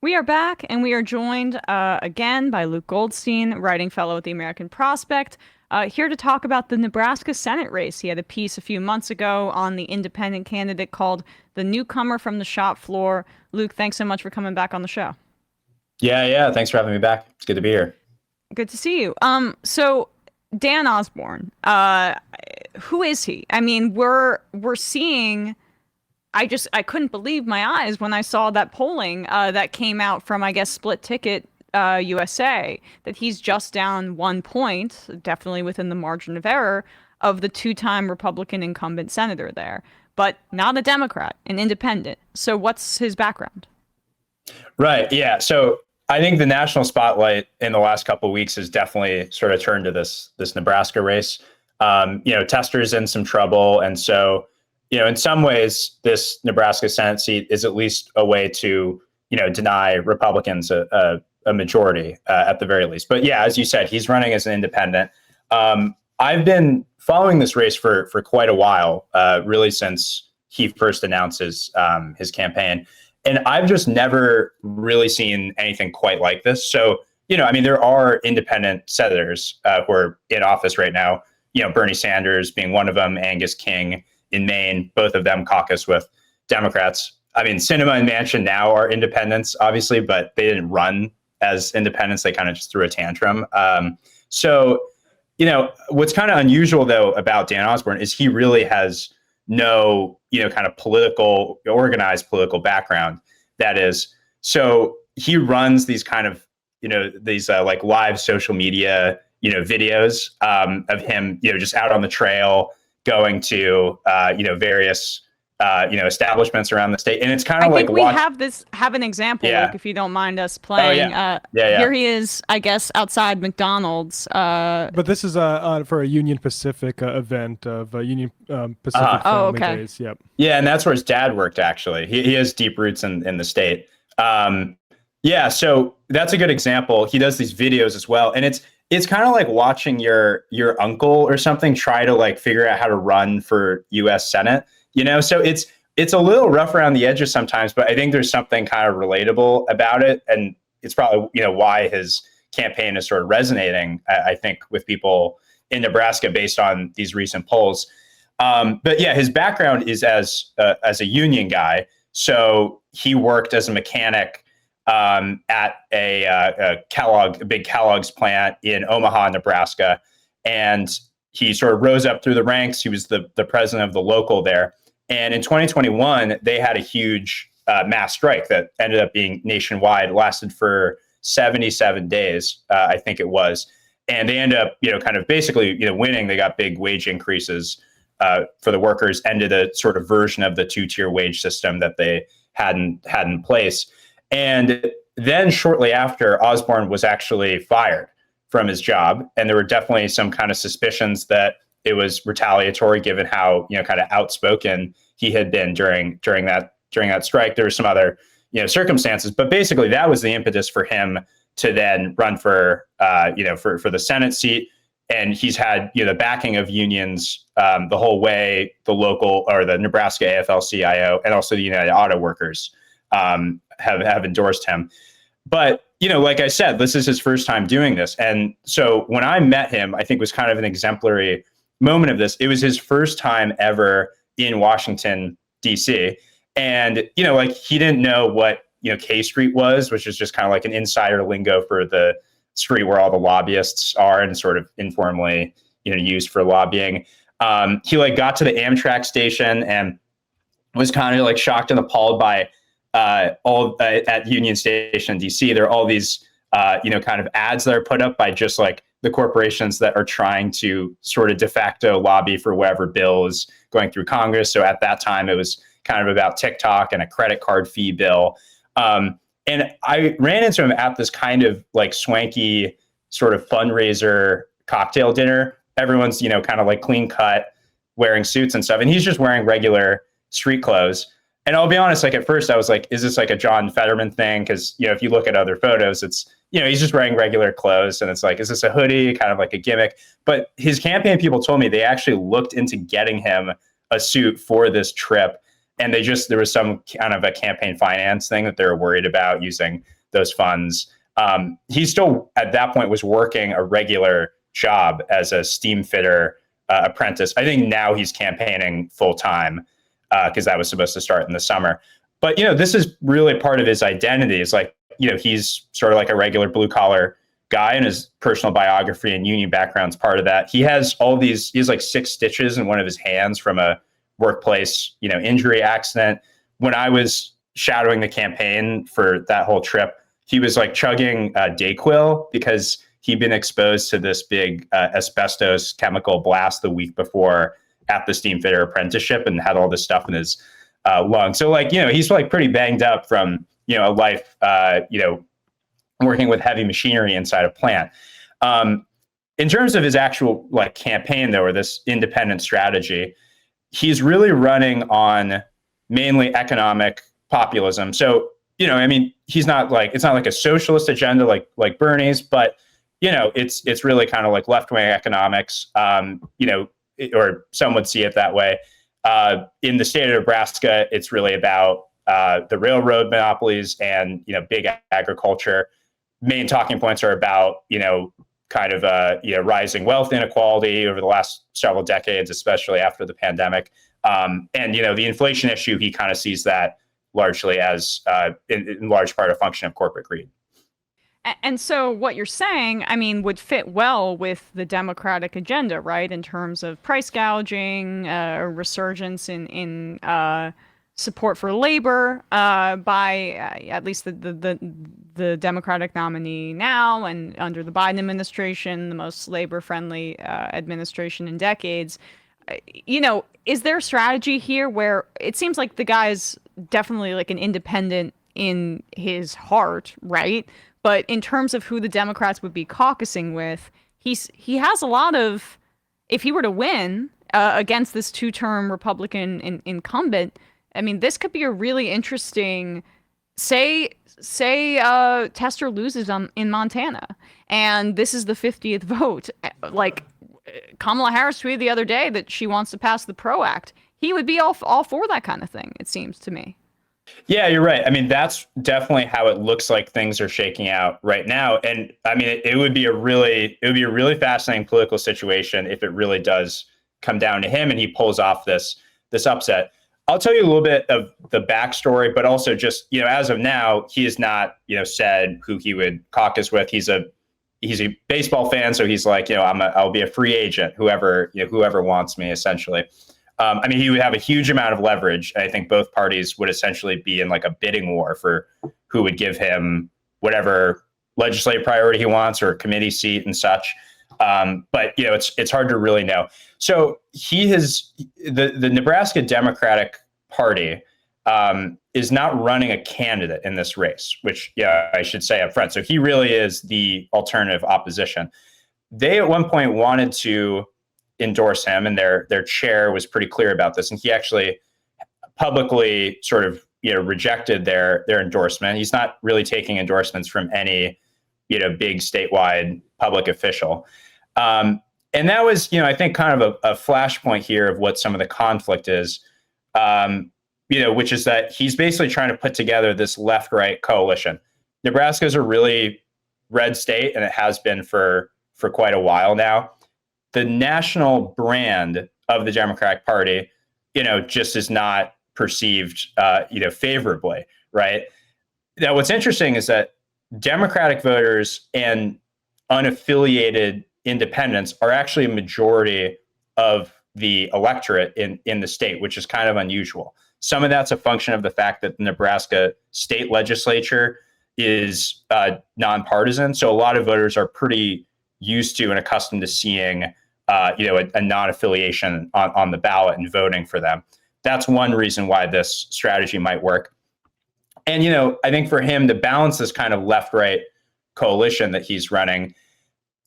We are back, and we are joined again by Luke Goldstein, writing fellow at the American Prospect, here to talk about the Nebraska Senate race. He had a piece a few months ago on the independent candidate called The Newcomer from the Shop Floor. Luke, thanks so much for coming back on the show. Yeah. Thanks for having me back. It's good to be here. Good to see you. So Dan Osborn, who is he? I mean, we're seeing. I couldn't believe my eyes when I saw that polling that came out from, I guess, Split Ticket USA, that he's just down 1 point, definitely within the margin of error of the two-time Republican incumbent senator there, but not a Democrat, an independent. So what's his background? Right. Yeah. So I think the national spotlight in the last couple of weeks has definitely sort of turned to this Nebraska race. Tester's in some trouble, and so in some ways, this Nebraska Senate seat is at least a way to deny Republicans a majority at the very least. But yeah, as you said, he's running as an independent. I've been following this race for quite a while, really since he first announced his campaign. And I've just never really seen anything quite like this. So, there are independent senators who are in office right now, Bernie Sanders being one of them, Angus King in Maine, both of them caucus with Democrats. I mean, Sinema and Manchin now are independents, obviously, but they didn't run as independents. They kind of just threw a tantrum. What's kind of unusual, though, about Dan Osborne is he really has no, kind of organized political background. That is, so he runs these kind of, these like live social media, videos of him, just out on the trail, going to various establishments around the state, and it's kind of I like think we have an example, Yeah. Luke, if you don't mind us Oh playing. yeah. Here he is, I guess, outside McDonald's. But this is for a Union Pacific event of Union Pacific Oh, Family okay. Days. Yep. Yeah, and that's where his dad worked. Actually, he has deep roots in the state. So that's a good example. He does these videos as well, and it's kind of like watching your uncle or something try to like figure out how to run for U.S. Senate. So it's a little rough around the edges sometimes, but I think there's something kind of relatable about it, and it's probably why his campaign is sort of resonating, I think, with people in Nebraska based on these recent polls. But yeah, his background is as a union guy. So he worked as a mechanic at a big Kellogg's plant in Omaha, Nebraska, and he sort of rose up through the ranks. He was the president of the local there. And in 2021, they had a huge mass strike that ended up being nationwide, lasted for 77 days, I think it was. And they ended up, kind of basically, winning. They got big wage increases for the workers, ended a sort of version of the two-tier wage system that they had in place. And then shortly after, Osborne was actually fired from his job. And there were definitely some kind of suspicions that it was retaliatory, given how kind of outspoken he had been during that strike. There were some other circumstances, but basically that was the impetus for him to then run for the Senate seat. And he's had the backing of unions the whole way. The local, or the Nebraska AFL-CIO, and also the United Auto Workers have endorsed him. But like I said, this is his first time doing this, and so when I met him, I think was kind of an exemplary moment of this. It was his first time ever in Washington, D.C. And, like he didn't know what, K Street was, which is just kind of like an insider lingo for the street where all the lobbyists are and sort of informally, used for lobbying. He like got to the Amtrak station and was kind of like shocked and appalled by at Union Station, D.C. There are all these, kind of ads that are put up by just like the corporations that are trying to sort of de facto lobby for whatever bill is going through Congress. So at that time, it was kind of about TikTok and a credit card fee bill. And I ran into him at this kind of like swanky sort of fundraiser cocktail dinner. Everyone's, kind of like clean cut, wearing suits and stuff. And he's just wearing regular street clothes. And I'll be honest, like at first I was like, is this like a John Fetterman thing? Because, if you look at other photos, it's, he's just wearing regular clothes. And it's like, is this a hoodie? Kind of like a gimmick. But his campaign people told me they actually looked into getting him a suit for this trip. And there was some kind of a campaign finance thing that they were worried about using those funds. He still at that point was working a regular job as a steam fitter apprentice. I think now he's campaigning full time because that was supposed to start in the summer. But, this is really part of his identity. It's like, he's sort of like a regular blue collar guy, and his personal biography and union background's part of that. He has like 6 stitches in one of his hands from a workplace, injury accident. When I was shadowing the campaign for that whole trip, he was like chugging Dayquil because he'd been exposed to this big asbestos chemical blast the week before at the steam fitter apprenticeship and had all this stuff in his lungs. So like, he's like pretty banged up from, a life, working with heavy machinery inside a plant. In terms of his actual like campaign though, or this independent strategy, he's really running on mainly economic populism. So, he's not like, it's not like a socialist agenda like Bernie's, but it's really kind of like left-wing economics, or some would see it that way. In the state of Nebraska, it's really about the railroad monopolies and, big agriculture. Main talking points are about, kind of, rising wealth inequality over the last several decades, especially after the pandemic. And, the inflation issue, he kind of sees that largely as, in large part, a function of corporate greed. And so what you're saying, would fit well with the Democratic agenda, right? In terms of price gouging, a resurgence in support for labor by at least the Democratic nominee now, and under the Biden administration, the most labor-friendly administration in decades. Is there a strategy here where it seems like the guy's definitely like an independent in his heart, right? But in terms of who the Democrats would be caucusing with, he has a lot of, if he were to win against this 2-term Republican incumbent, this could be a really interesting, say Tester loses in Montana, and this is the 50th vote. Like Kamala Harris tweeted the other day that she wants to pass the PRO Act. He would be all for that kind of thing, it seems to me. Yeah, you're right. That's definitely how it looks like things are shaking out right now. And it would be a really fascinating political situation if it really does come down to him and he pulls off this upset. I'll tell you a little bit of the backstory, but also just, as of now, he has not, said who he would caucus with. He's a baseball fan, so he's like, I'll be a free agent, whoever wants me, essentially. He would have a huge amount of leverage. I think both parties would essentially be in like a bidding war for who would give him whatever legislative priority he wants or committee seat and such. But it's hard to really know. So the Nebraska Democratic Party is not running a candidate in this race, which I should say up front. So he really is the alternative opposition. They at one point wanted to endorse him, and their chair was pretty clear about this, and he actually publicly sort of rejected their endorsement. He's not really taking endorsements from any big statewide public official, and that was I think kind of a flashpoint here of what some of the conflict is, which is that he's basically trying to put together this left-right coalition. Nebraska is a really red state, and it has been for quite a while now. The national brand of the Democratic Party, just is not perceived, favorably, right? Now, what's interesting is that Democratic voters and unaffiliated independents are actually a majority of the electorate in the state, which is kind of unusual. Some of that's a function of the fact that the Nebraska state legislature is nonpartisan. So a lot of voters are pretty used to and accustomed to seeing a non-affiliation on the ballot and voting for them. That's one reason why this strategy might work. And, I think for him to balance this kind of left-right coalition that he's running,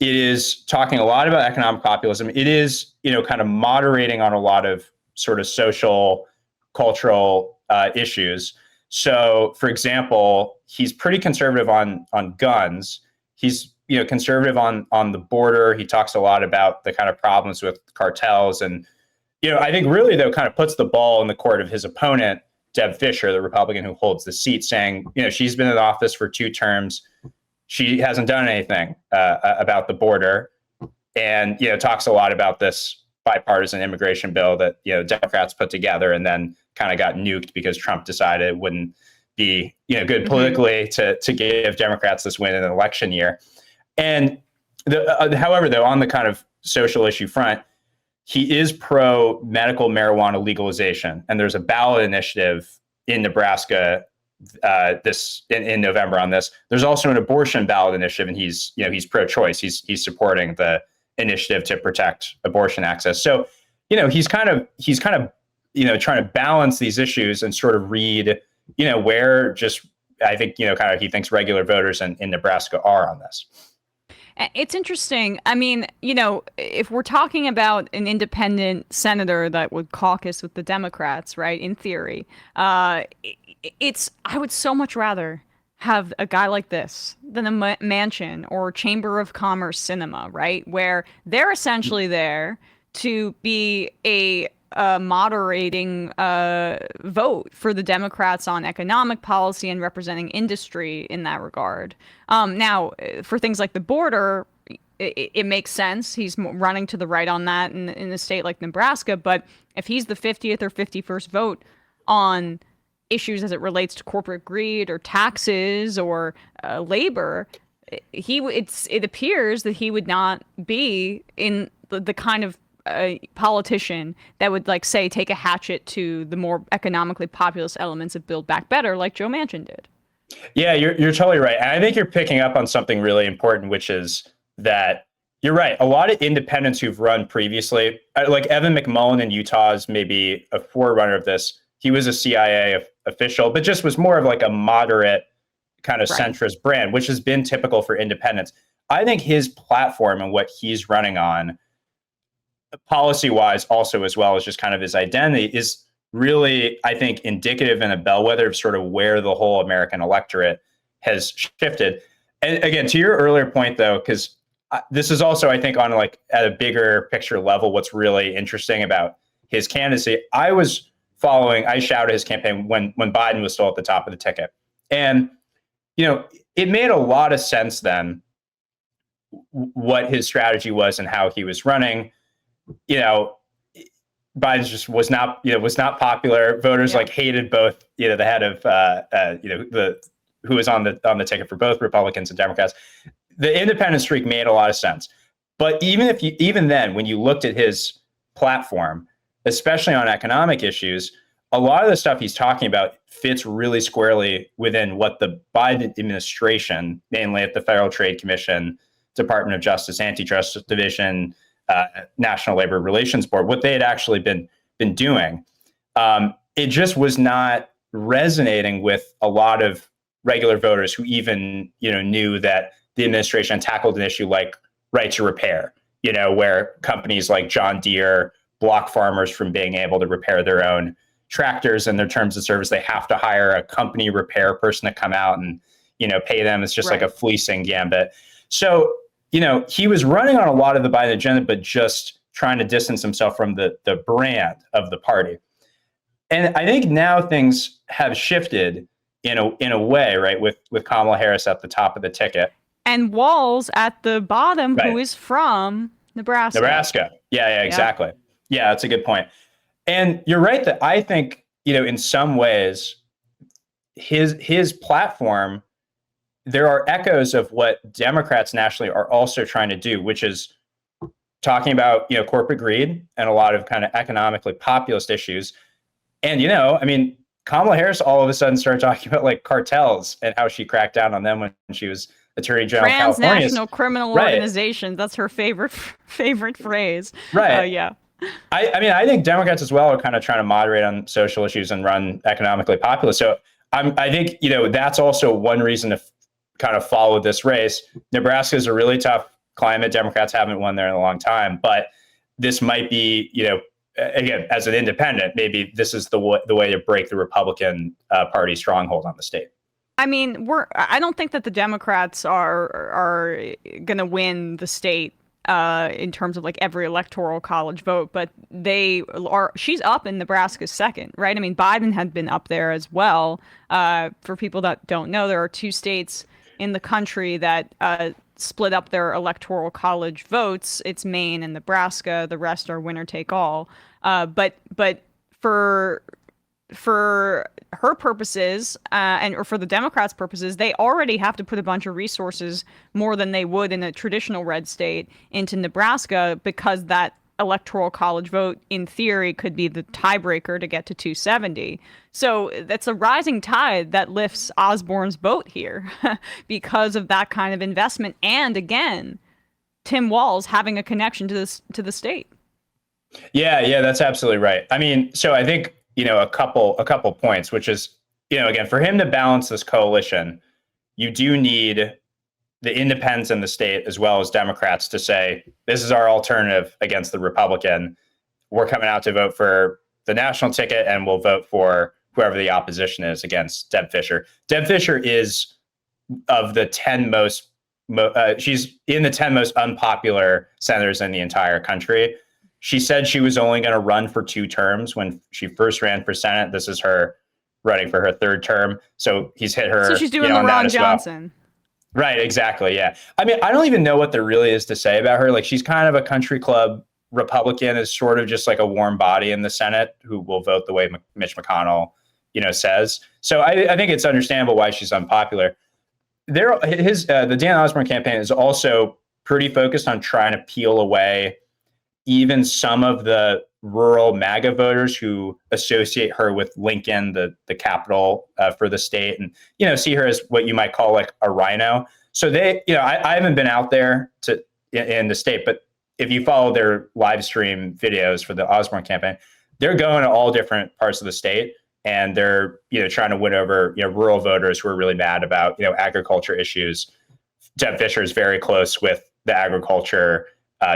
it is talking a lot about economic populism. It is, kind of moderating on a lot of sort of social, cultural issues. So, for example, he's pretty conservative on guns. He's conservative on the border. He talks a lot about the kind of problems with cartels and I think really, though, kind of puts the ball in the court of his opponent, Deb Fischer, the Republican who holds the seat, saying, she's been in office for 2 terms. She hasn't done anything about the border, and, talks a lot about this bipartisan immigration bill that, Democrats put together and then kind of got nuked because Trump decided it wouldn't be, good politically to give Democrats this win in an election year. And however, though, on the kind of social issue front, he is pro medical marijuana legalization, and there's a ballot initiative in Nebraska in November on this. There's also an abortion ballot initiative, and he's pro-choice. He's supporting the initiative to protect abortion access. So, he's kind of trying to balance these issues and sort of read, where just I think kind of he thinks regular voters in Nebraska are on this. It's interesting. I mean, if we're talking about an independent senator that would caucus with the Democrats, right, in theory, I would so much rather have a guy like this than a mansion or Chamber of Commerce cinema, right, where they're essentially there to be a moderating vote for the Democrats on economic policy and representing industry in that regard. Now, for things like the border, it makes sense. He's running to the right on that in a state like Nebraska. But if he's the 50th or 51st vote on issues as it relates to corporate greed or taxes or labor, it appears that he would not be in the kind of politician that would, like, say, take a hatchet to the more economically populist elements of Build Back Better like Joe Manchin did. Yeah, you're totally right. And I think you're picking up on something really important, which is that you're right. A lot of independents who've run previously, like Evan McMullen in Utah is maybe a forerunner of this. He was a CIA official, but just was more of like a moderate kind of centrist brand, which has been typical for independents. I think his platform and what he's running on, policy-wise also, as well as just kind of his identity, is really, I think, indicative and a bellwether of sort of where the whole American electorate has shifted. And again, to your earlier point, though, because this is also, I think, on like at a bigger picture level, what's really interesting about his candidacy. I shouted his campaign when Biden was still at the top of the ticket. And, it made a lot of sense then what his strategy was and how he was running. Biden just was not popular. Voters hated both, the head of, who was on the ticket for both Republicans and Democrats. The independent streak made a lot of sense. But even then, when you looked at his platform, especially on economic issues, a lot of the stuff he's talking about fits really squarely within what the Biden administration, namely at the Federal Trade Commission, Department of Justice, Antitrust Division, National Labor Relations Board, what they had actually been doing. It just was not resonating with a lot of regular voters who even knew that the administration tackled an issue like right to repair, where companies like John Deere block farmers from being able to repair their own tractors and their terms of service. They have to hire a company repair person to come out and pay them. It's just like a fleecing gambit. So he was running on a lot of the Biden agenda, but just trying to distance himself from the brand of the party. And I think now things have shifted in a way, right, with Kamala Harris at the top of the ticket. And Walz at the bottom, who is from Nebraska. Yeah, exactly. Yeah, that's a good point. And you're right that I think, in some ways, his platform, there are echoes of what Democrats nationally are also trying to do, which is talking about, corporate greed and a lot of kind of economically populist issues. And, Kamala Harris all of a sudden started talking about like cartels and how she cracked down on them when she was Attorney General of California. Transnational criminal organizations. That's her favorite phrase. Right. Yeah. I think Democrats as well are kind of trying to moderate on social issues and run economically populist. So I think, that's also one reason to kind of follow this race. Nebraska is a really tough climate. Democrats haven't won there in a long time, but this might be, again, as an independent, maybe this is the way to break the Republican Party stronghold on the state. I mean, I don't think that the Democrats are going to win the state in terms of like every electoral college vote, but she's up in Nebraska's second, right? I mean, Biden had been up there as well. For people that don't know, there are two states in the country that split up their electoral college votes. It's Maine and Nebraska. The rest are winner take all. But for her purposes, or for the Democrats' purposes, they already have to put a bunch of resources, more than they would in a traditional red state, into Nebraska, because that electoral college vote, in theory, could be the tiebreaker to get to 270. So that's a rising tide that lifts Osborne's boat here because of that kind of investment. And again, Tim Walz having a connection to the state. Yeah, that's absolutely right. I mean, so I think, a couple points, which is, again, for him to balance this coalition, you do need the independents in the state as well as Democrats to say, this is our alternative against the Republican. We're coming out to vote for the national ticket, and we'll vote for whoever the opposition is against Deb Fischer. Deb Fischer is of the 10 most, she's in the 10 most unpopular senators in the entire country. She said she was only going to run for 2 terms when she first ran for Senate. This is her running for her 3rd term. So he's hit her. So she's doing the Ron Johnson. Well. Right, exactly. Yeah. I mean, I don't even know what there really is to say about her. Like, she's kind of a country club Republican, is sort of just like a warm body in the Senate who will vote the way Mitch McConnell, says. So I think it's understandable why she's unpopular. The Dan Osborne campaign is also pretty focused on trying to peel away even some of the rural MAGA voters who associate her with Lincoln, the capital for the state, and see her as what you might call like a rhino. So they, I haven't been out there in the state, but if you follow their live stream videos for the Osborne campaign, they're going to all different parts of the state, and they're trying to win over rural voters who are really mad about agriculture issues. Deb Fischer is very close with the agriculture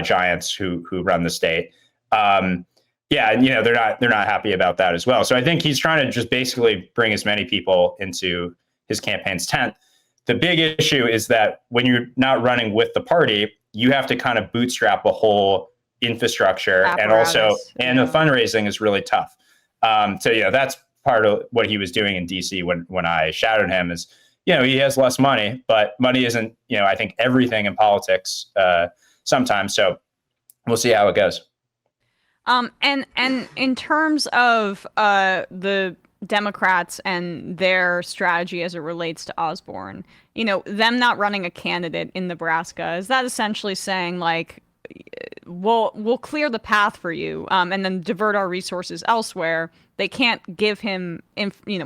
giants who run the state. And they're not happy about that as well. So I think he's trying to just basically bring as many people into his campaign's tent. The big issue is that when you're not running with the party, you have to kind of bootstrap a whole infrastructure, apparatus, and the fundraising is really tough. So that's part of what he was doing in DC when I shadowed him is, he has less money, but money isn't, I think everything in politics sometimes. So we'll see how it goes. And in terms of the Democrats and their strategy as it relates to Osborne, them not running a candidate in Nebraska, is that essentially saying like, we'll clear the path for you, and then divert our resources elsewhere? They can't give him,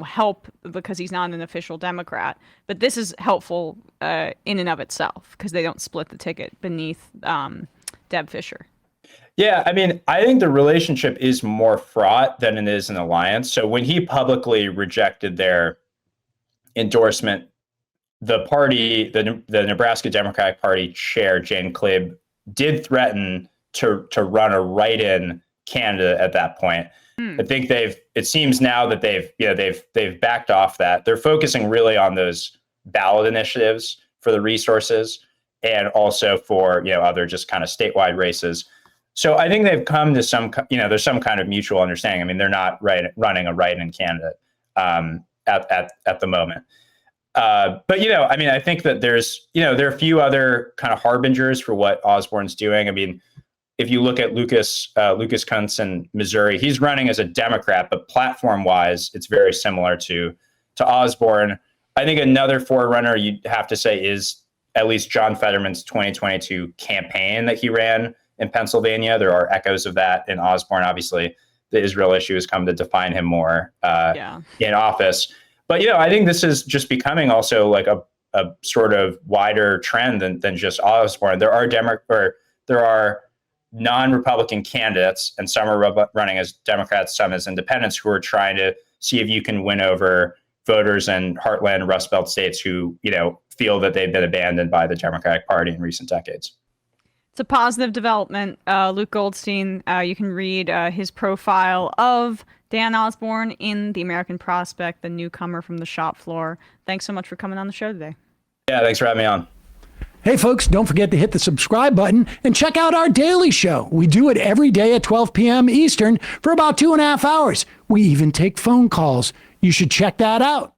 help because he's not an official Democrat, but this is helpful in and of itself because they don't split the ticket beneath Deb Fischer. Yeah, I mean, I think the relationship is more fraught than it is an alliance. So when he publicly rejected their endorsement, the party, the Nebraska Democratic Party chair, Jane Kleeb, did threaten to run a write-in candidate at that point. I think it seems now that they've backed off that. They're focusing really on those ballot initiatives for the resources and also for, other just kind of statewide races. So I think they've come to there's some kind of mutual understanding. I mean, they're not running a write-in candidate at the moment. But, I mean, I think that there are a few other kind of harbingers for what Osborne's doing. I mean, if you look at Lucas Kuntz in Missouri, he's running as a Democrat, but platform-wise, it's very similar to Osborne. I think another forerunner you'd have to say is at least John Fetterman's 2022 campaign that he ran in Pennsylvania. There are echoes of that in Osborne. Obviously, the Israel issue has come to define him more in office. But, I think this is just becoming also like a sort of wider trend than just Osborne. There are non-Republican candidates, and some are running as Democrats, some as independents, who are trying to see if you can win over voters in heartland Rust Belt states who, feel that they've been abandoned by the Democratic Party in recent decades. It's a positive development. Luke Goldstein, you can read his profile of Dan Osborne in The American Prospect, the newcomer from the shop floor. Thanks so much for coming on the show today. Yeah, thanks for having me on. Hey, folks, don't forget to hit the subscribe button and check out our daily show. We do it every day at 12 p.m. Eastern for about 2.5 hours. We even take phone calls. You should check that out.